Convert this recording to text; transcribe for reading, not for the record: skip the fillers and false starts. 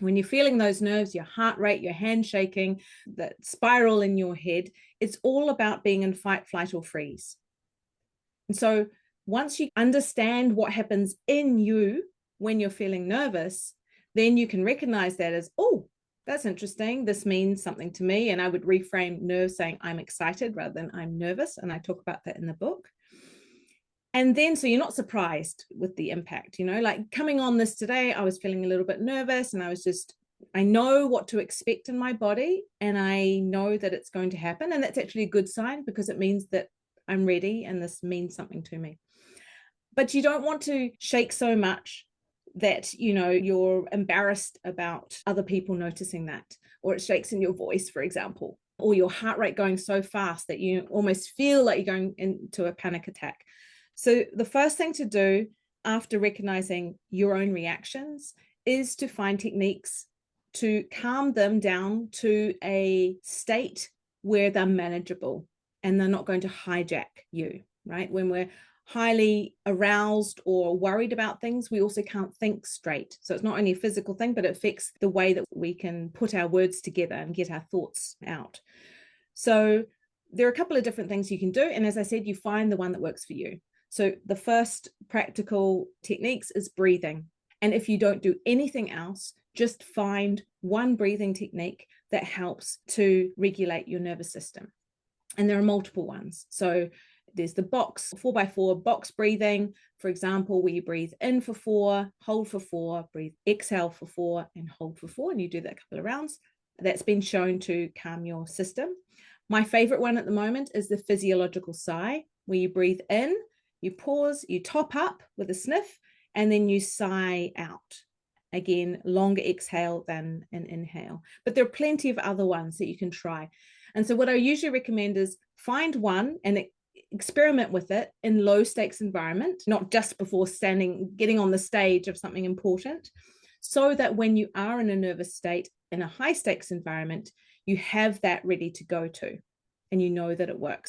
When you're feeling those nerves, your heart rate, your hand shaking, that spiral in your head, it's all about being in fight, flight, or freeze. And so once you understand what happens in you when you're feeling nervous, then you can recognize that as, oh, that's interesting. This means something to me. And I would reframe nerve saying I'm excited rather than I'm nervous. And I talk about that in the book. And then, so you're not surprised with the impact, like coming on this today, I was feeling a little bit nervous and I know what to expect in my body and I know that it's going to happen. And that's actually a good sign because it means that I'm ready and this means something to me. But you don't want to shake so much that, you're embarrassed about other people noticing that, or it shakes in your voice, for example, or your heart rate going so fast that you almost feel like you're going into a panic attack. So the first thing to do after recognizing your own reactions is to find techniques to calm them down to a state where they're manageable and they're not going to hijack you, right? When we're highly aroused or worried about things, we also can't think straight. So it's not only a physical thing, but it affects the way that we can put our words together and get our thoughts out. So there are a couple of different things you can do. And as I said, you find the one that works for you. So the first practical techniques is breathing. And if you don't do anything else, just find one breathing technique that helps to regulate your nervous system. And there are multiple ones. So there's the 4x4 box breathing, for example, where you breathe in for 4, hold for 4, breathe, exhale for 4, and hold for 4. And you do that a couple of rounds. That's been shown to calm your system. My favorite one at the moment is the physiological sigh, where you breathe in, you pause, you top up with a sniff, and then you sigh out. Again, longer exhale than an inhale. But there are plenty of other ones that you can try. And so what I usually recommend is find one and experiment with it in low stakes environment, not just before getting on the stage of something important, so that when you are in a nervous state in a high stakes environment, you have that ready to go to and you know that it works.